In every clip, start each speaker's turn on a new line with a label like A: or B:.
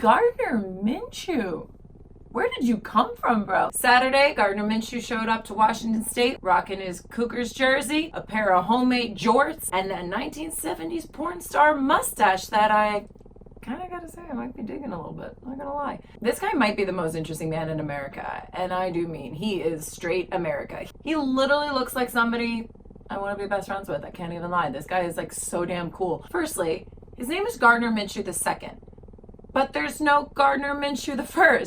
A: Gardner Minshew. Where did you come from, bro? Saturday, Gardner Minshew showed up to Washington State rocking his Cougars jersey, a pair of homemade jorts, and a 1970s porn star mustache that I kind of gotta say I might be digging a little bit. Not gonna lie. This guy might be the most interesting man in America, and I do mean he is straight America. He literally looks like somebody I want to be best friends with. I can't even lie. This guy is like so damn cool. Firstly, his name is Gardner Minshew II, but there's no Gardner Minshew I.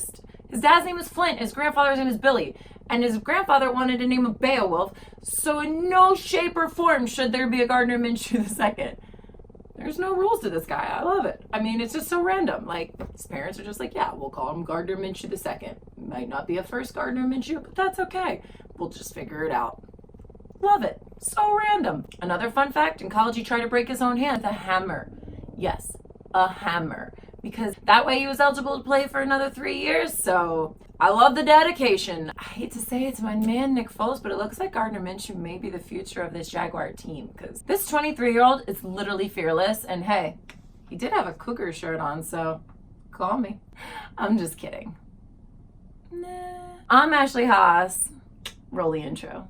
A: His dad's name is Flint, his grandfather's name is Billy, and his grandfather wanted to name a Beowulf, so in no shape or form should there be a Gardner Minshew II. There's no rules to this guy. I love it. I mean, it's just so random. Like, his parents are just like, yeah, we'll call him Gardner Minshew II. Might not be a first Gardner Minshew, but that's okay. We'll just figure it out. Love it. So random. Another fun fact, in college he tried to break his own hand with a hammer. Yes, a hammer. Because that way he was eligible to play for another 3 years, so I love the dedication. I hate to say it to my man Nick Foles, but it looks like Gardner Minshew may be the future of this Jaguar team, because this 23-year-old is literally fearless, and hey, he did have a Cougar shirt on, so call me. I'm just kidding. Nah. I'm Ashley Haas. Roll the intro.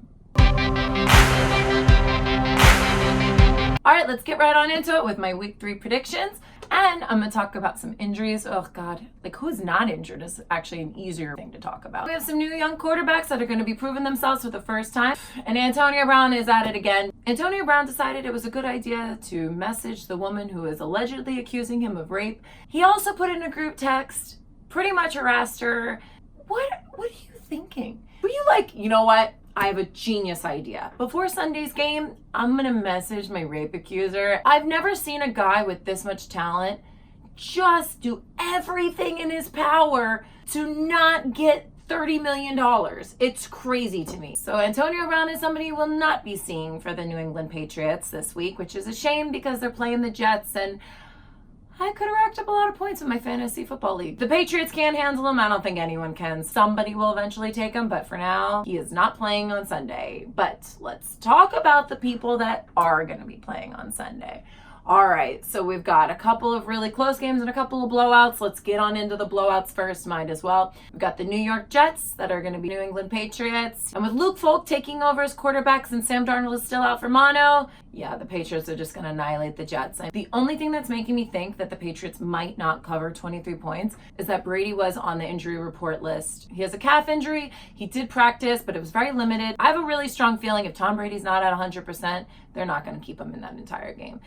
A: Alright, let's get right on into it with my week 3 predictions. And I'm going to talk about some injuries. Oh, God. Like, who's not injured is actually an easier thing to talk about. We have some new young quarterbacks that are going to be proving themselves for the first time. And Antonio Brown is at it again. Antonio Brown decided it was a good idea to message the woman who is allegedly accusing him of rape. He also put in a group text, pretty much harassed her. What are you thinking? Were you like, you know what? I have a genius idea. Before Sunday's game, I'm gonna message my rape accuser. I've never seen a guy with this much talent just do everything in his power to not get $30 million. It's crazy to me. So Antonio Brown is somebody you will not be seeing for the New England Patriots this week, which is a shame because they're playing the Jets, and I could have racked up a lot of points in my fantasy football league. The Patriots can't handle him. I don't think anyone can. Somebody will eventually take him, but for now, he is not playing on Sunday. But let's talk about the people that are going to be playing on Sunday. All right, so we've got a couple of really close games and a couple of blowouts. Let's get on into the blowouts first, might as well. We've got the New York Jets that are going to be New England Patriots. And with Luke Falk taking over as quarterbacks and Sam Darnold is still out for mono, yeah, the Patriots are just going to annihilate the Jets. And the only thing that's making me think that the Patriots might not cover 23 points is that Brady was on the injury report list. He has a calf injury. He did practice, but it was very limited. I have a really strong feeling if Tom Brady's not at 100%, they're not going to keep him in that entire game.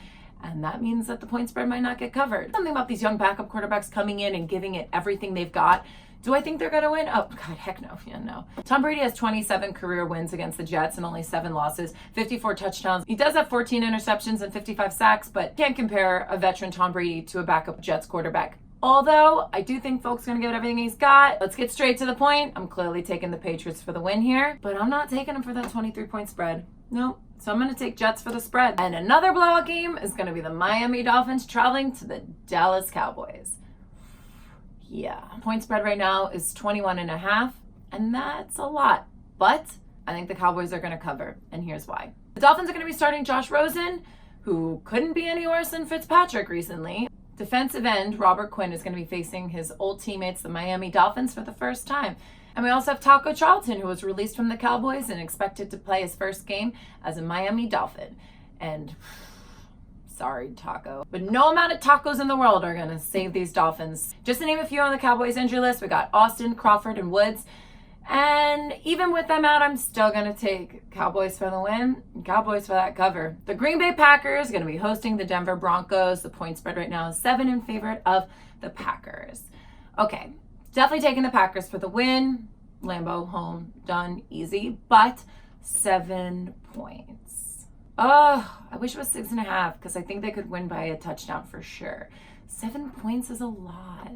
A: And that means that the point spread might not get covered. Something about these young backup quarterbacks coming in and giving it everything they've got. Do I think they're going to win? Oh, God, heck no. Yeah, no. Tom Brady has 27 career wins against the Jets and only 7 losses, 54 touchdowns. He does have 14 interceptions and 55 sacks, but can't compare a veteran Tom Brady to a backup Jets quarterback. Although, I do think Folk's going to give it everything he's got. Let's get straight to the point. I'm clearly taking the Patriots for the win here, but I'm not taking them for that 23-point spread. Nope. So I'm going to take Jets for the spread. And another blowout game is going to be the Miami Dolphins traveling to the Dallas Cowboys. Yeah. Point spread right now is 21.5, and that's a lot. But I think the Cowboys are going to cover, and here's why. The Dolphins are going to be starting Josh Rosen, who couldn't be any worse than Fitzpatrick recently. Defensive end Robert Quinn is going to be facing his old teammates, the Miami Dolphins, for the first time. And we also have Taco Charlton, who was released from the Cowboys and expected to play his first game as a Miami Dolphin. And sorry, Taco, but no amount of tacos in the world are going to save these Dolphins. Just to name a few on the Cowboys injury list, we got Austin, Crawford, and Woods. And even with them out, I'm still going to take Cowboys for the win and Cowboys for that cover. The Green Bay Packers are going to be hosting the Denver Broncos. The point spread right now is 7 in favor of the Packers. Okay, definitely taking the Packers for the win. Lambeau, home, done, easy, but 7 points. Oh, I wish it was 6.5 because I think they could win by a touchdown for sure. 7 points is a lot.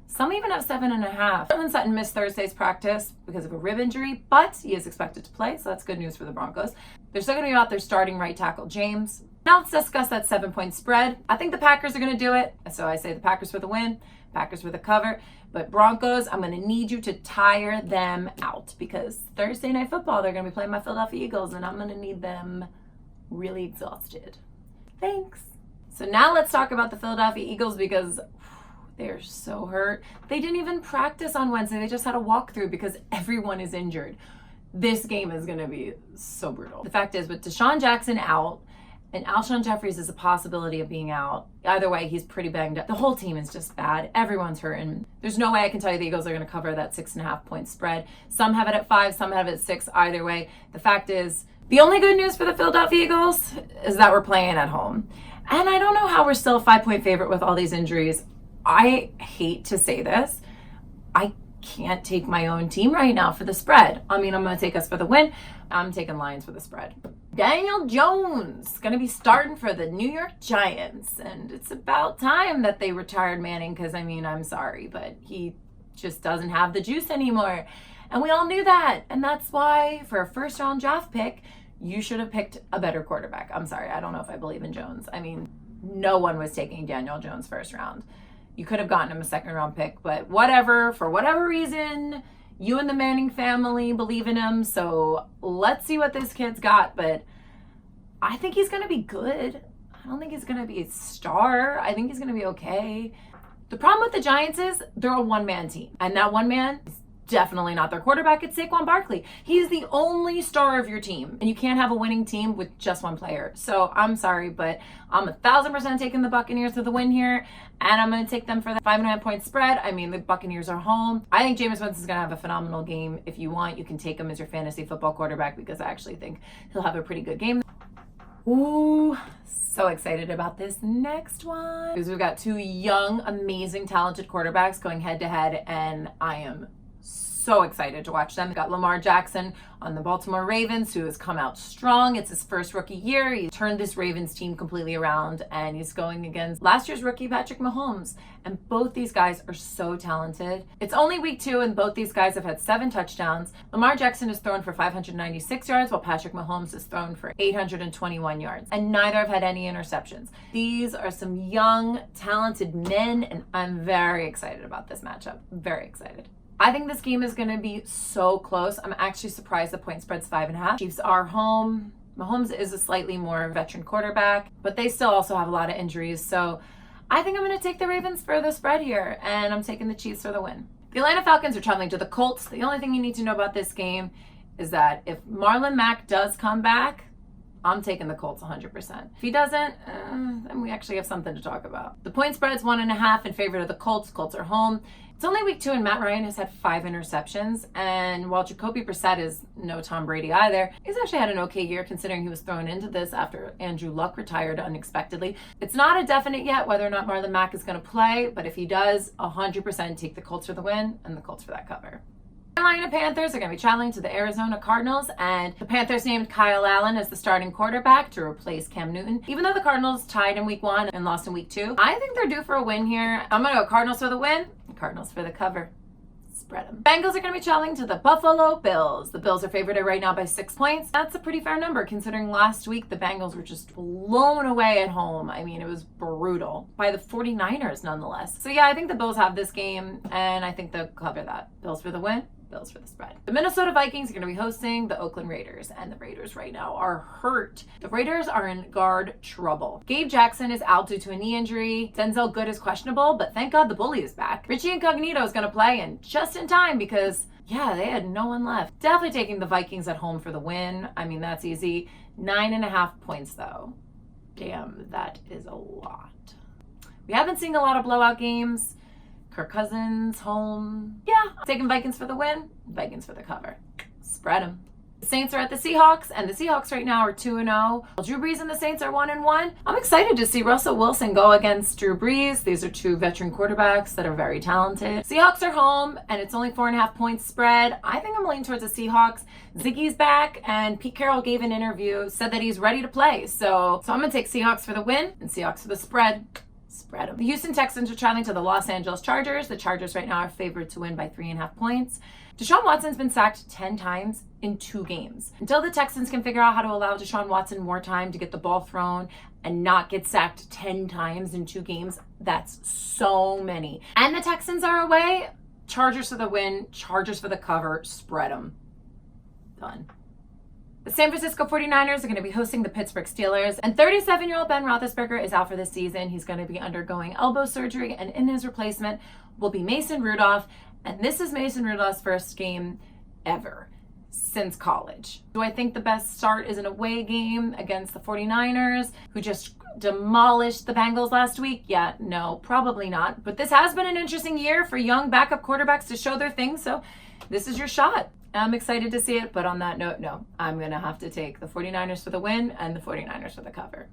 A: Some even have 7.5. Cortland Sutton missed Thursday's practice because of a rib injury, but he is expected to play, so that's good news for the Broncos. They're still going to be out there starting right tackle James. Now let's discuss that 7-point spread. I think the Packers are going to do it, so I say the Packers for the win, Packers for the cover. But Broncos, I'm going to need you to tire them out because Thursday Night Football, they're going to be playing my Philadelphia Eagles, and I'm going to need them really exhausted. Thanks. So now let's talk about the Philadelphia Eagles because They're so hurt. They didn't even practice on Wednesday. They just had a walkthrough because everyone is injured. This game is going to be so brutal. The fact is, with Deshaun Jackson out, and Alshon Jeffries is a possibility of being out. Either way, he's pretty banged up. The whole team is just bad. Everyone's hurting. There's no way I can tell you the Eagles are going to cover that 6.5 point spread. Some have it at 5, some have it at 6. Either way, the fact is, the only good news for the Philadelphia Eagles is that we're playing at home. And I don't know how we're still a 5-point favorite with all these injuries. I hate to say this. I can't take my own team right now for the spread. I mean, I'm going to take us for the win. I'm taking Lions for the spread. Daniel Jones going to be starting for the New York Giants. And it's about time that they retired Manning because, I mean, I'm sorry, but he just doesn't have the juice anymore. And we all knew that. And that's why for a first-round draft pick, you should have picked a better quarterback. I'm sorry. I don't know if I believe in Jones. I mean, no one was taking Daniel Jones first round. You could have gotten him a second-round pick, but whatever. For whatever reason, you and the Manning family believe in him, so let's see what this kid's got. But I think he's going to be good. I don't think he's going to be a star. I think he's going to be okay. The problem with the Giants is they're a one-man team, and that one man is definitely not their quarterback. It's Saquon Barkley. He's the only star of your team, and you can't have a winning team with just one player. So I'm sorry, but I'm 1,000% taking the Buccaneers to the win here, and I'm going to take them for the 5.5 point spread. I mean, the Buccaneers are home. I think Jameis Winston's going to have a phenomenal game. If you want, you can take him as your fantasy football quarterback because I actually think he'll have a pretty good game. Ooh, so excited about this next one because we've got 2 young, amazing, talented quarterbacks going head to head, and I am so excited to watch them. We've got Lamar Jackson on the Baltimore Ravens, who has come out strong. It's his first rookie year. He turned this Ravens team completely around, and he's going against last year's rookie Patrick Mahomes. And both these guys are so talented. It's only week 2, and both these guys have had 7 touchdowns. Lamar Jackson has thrown for 596 yards, while Patrick Mahomes has thrown for 821 yards. And neither have had any interceptions. These are some young, talented men, and I'm very excited about this matchup. Very excited. I think this game is going to be so close. I'm actually surprised the point spread's 5.5. Chiefs are home. Mahomes is a slightly more veteran quarterback, but they still also have a lot of injuries. So I think I'm going to take the Ravens for the spread here, and I'm taking the Chiefs for the win. The Atlanta Falcons are traveling to the Colts. The only thing you need to know about this game is that if Marlon Mack does come back, I'm taking the Colts 100%. If he doesn't, then we actually have something to talk about. The point spread's 1.5 in favor of the Colts. Colts are home. It's only week 2, and Matt Ryan has had 5 interceptions. And while Jacoby Brissett is no Tom Brady either, he's actually had an okay year considering he was thrown into this after Andrew Luck retired unexpectedly. It's not a definite yet whether or not Marlon Mack is going to play, but if he does, 100% take the Colts for the win and the Colts for that cover. The Carolina Panthers are going to be traveling to the Arizona Cardinals, and the Panthers named Kyle Allen as the starting quarterback to replace Cam Newton. Even though the Cardinals tied in week 1 and lost in week 2, I think they're due for a win here. I'm going to go Cardinals for the win, Cardinals for the cover. Spread them. Bengals are going to be traveling to the Buffalo Bills. The Bills are favored right now by 6 points. That's a pretty fair number considering last week the Bengals were just blown away at home. I mean, it was brutal by the 49ers nonetheless. So yeah, I think the Bills have this game, and I think they'll cover that. Bills for the win. Bills for the spread. The Minnesota Vikings are going to be hosting the Oakland Raiders, and the Raiders right now are hurt. The Raiders are in guard trouble. Gabe Jackson is out due to a knee injury. Denzel Good is questionable, but thank God the bully is back. Richie Incognito is going to play, and just in time because, yeah, they had no one left. Definitely taking the Vikings at home for the win. I mean, that's easy. 9.5 points, though. Damn, that is a lot. We haven't seen a lot of blowout games. Kirk Cousins home. Yeah, taking Vikings for the win, Vikings for the cover. Spread them. The Saints are at the Seahawks, and the Seahawks right now are 2-0. Drew Brees and the Saints are 1-1. I'm excited to see Russell Wilson go against Drew Brees. These are 2 veteran quarterbacks that are very talented. Seahawks are home, and it's only 4.5 points spread. I think I'm leaning towards the Seahawks. Ziggy's back, and Pete Carroll gave an interview, said that he's ready to play. So I'm going to take Seahawks for the win and Seahawks for the spread. Spread them. The Houston Texans are traveling to the Los Angeles Chargers. The Chargers right now are favored to win by 3.5 points. Deshaun Watson's been sacked 10 times in 2 games. Until the Texans can figure out how to allow Deshaun Watson more time to get the ball thrown and not get sacked 10 times in 2 games, that's so many. And the Texans are away. Chargers for the win, Chargers for the cover, spread them. Done. The San Francisco 49ers are going to be hosting the Pittsburgh Steelers, and 37-year-old Ben Roethlisberger is out for this season. He's going to be undergoing elbow surgery, and in his replacement will be Mason Rudolph, and this is Mason Rudolph's first game ever since college. Do I think the best start is an away game against the 49ers, who just demolished the Bengals last week? Yeah, no, probably not. But this has been an interesting year for young backup quarterbacks to show their thing, so this is your shot. I'm excited to see it, but on that note, no, I'm going to have to take the 49ers for the win and the 49ers for the cover.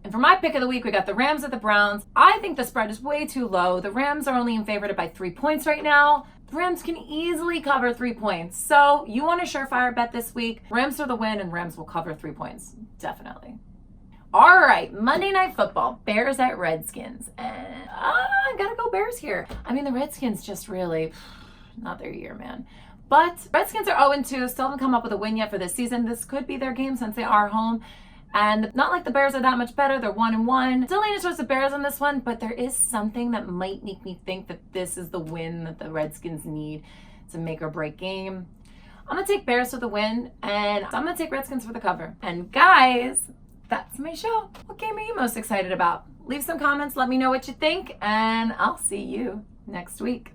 A: And for my pick of the week, we got the Rams at the Browns. I think the spread is way too low. The Rams are only favored by 3 points right now. The Rams can easily cover 3 points. So you want a surefire bet this week. Rams for the win, and Rams will cover 3 points. Definitely. All right, Monday Night Football, Bears at Redskins. And I gotta go Bears here. I mean, the Redskins just really, not their year, man. But Redskins are 0-2, still haven't come up with a win yet for this season. This could be their game since they are home. And not like the Bears are that much better. They're 1-1. Still leaning towards the Bears on this one, but there is something that might make me think that this is the win that the Redskins need to make or break game. I'm going to take Bears for the win, and I'm going to take Redskins for the cover. And guys, that's my show. What game are you most excited about? Leave some comments, let me know what you think, and I'll see you next week.